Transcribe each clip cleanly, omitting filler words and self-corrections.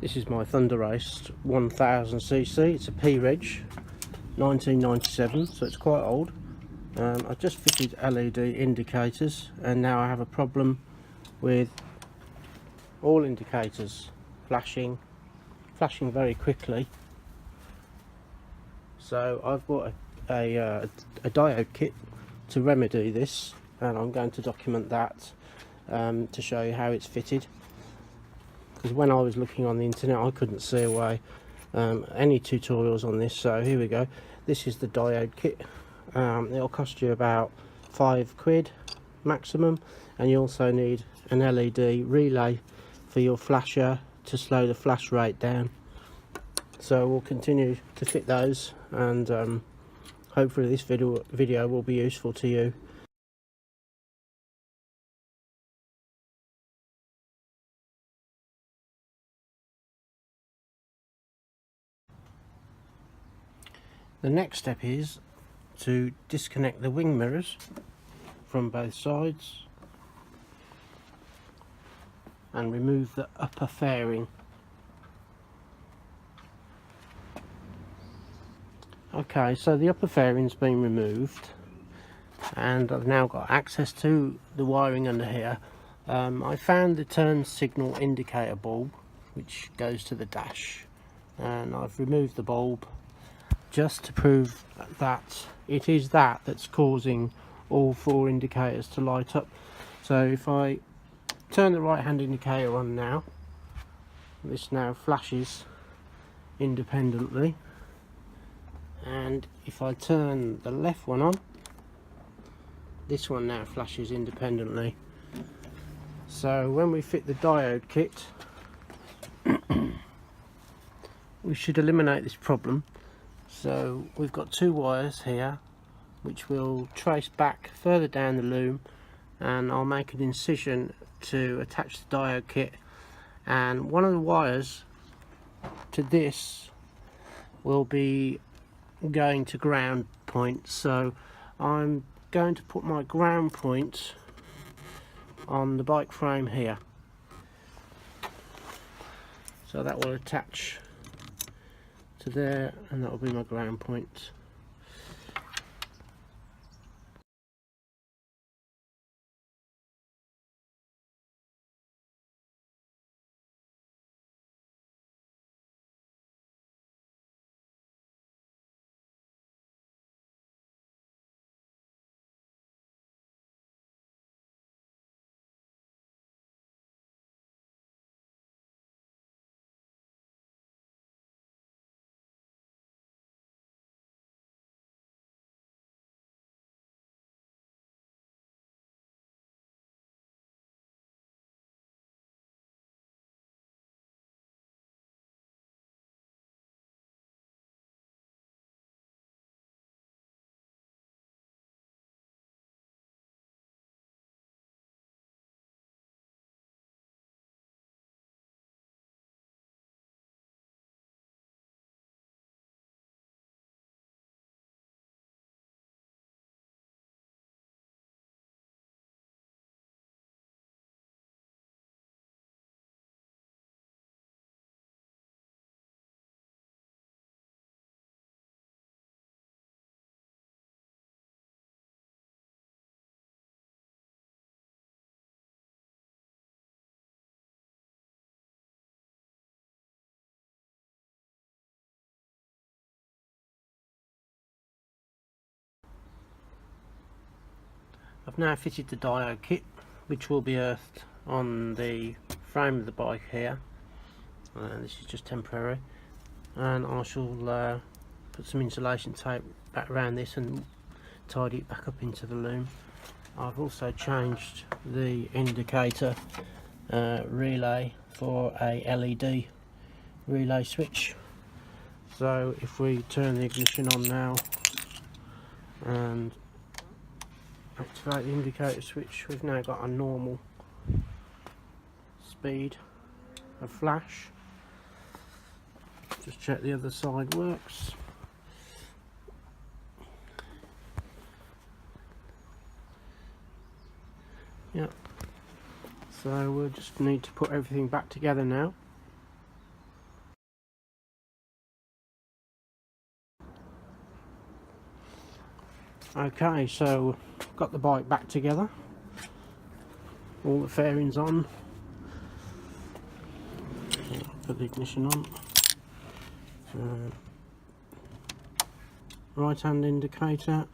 This is my Thunder Race 1000cc. It's a P-Reg 1997, so it's quite old. I've just fitted LED indicators, and now I have a problem with all indicators flashing very quickly. So I've bought a diode kit to remedy this, and I'm going to document that to show you how it's fitted, because when I was looking on the internet I couldn't see any tutorials on this. So here we go. This is the diode kit. It'll cost you about £5 maximum, and you also need an LED relay for your flasher to slow the flash rate down. So we'll continue to fit those, and hopefully this video will be useful to you. The next step is to disconnect the wing mirrors from both sides and remove the upper fairing. Okay, so the upper fairing's been removed, and I've now got access to the wiring under here. I found the turn signal indicator bulb which goes to the dash, and I've removed the bulb just to prove that it is that's causing all four indicators to light up. So if I turn the right hand indicator on now, this now flashes independently, and if I turn the left one on, this one now flashes independently. So when we fit the diode kit we should eliminate this problem. So we've got two wires here which we'll trace back further down the loom, and I'll make an incision to attach the diode kit, and one of the wires to this will be going to ground point. So I'm going to put my ground point on the bike frame here, so that will attach to there, and that will be my ground point. I've now fitted the diode kit, which will be earthed on the frame of the bike here. This is just temporary, and I shall put some insulation tape back around this and tidy it back up into the loom. I've also changed the indicator relay for a LED relay switch. So if we turn the ignition on now and activate the indicator switch, we've now got a normal speed of flash. Just check the other side works. Yep. So we'll just need to put everything back together now. Okay, so got the bike back together, all the fairings on, put the ignition on, right hand indicator,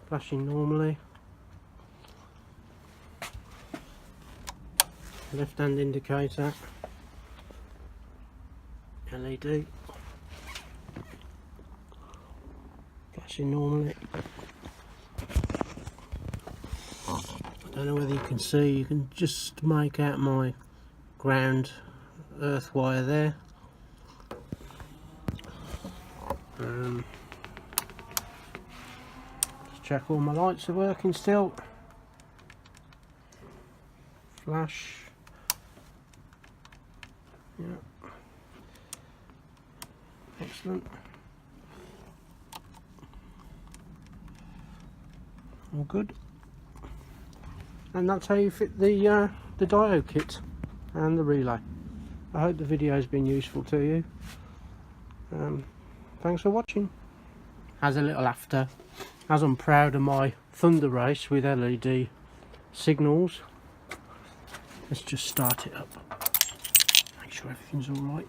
flashing normally, left hand indicator, LED, flashing normally. I don't know whether you can see, you can just make out my ground earth wire there. Just check all my lights are working still. Flash. Yeah. Excellent. All good. And that's how you fit the diode kit and the relay. I hope the video has been useful to you. Thanks for watching. As a little after, as I'm proud of my Thunder Race with LED signals, let's just start it up. Make sure everything's alright.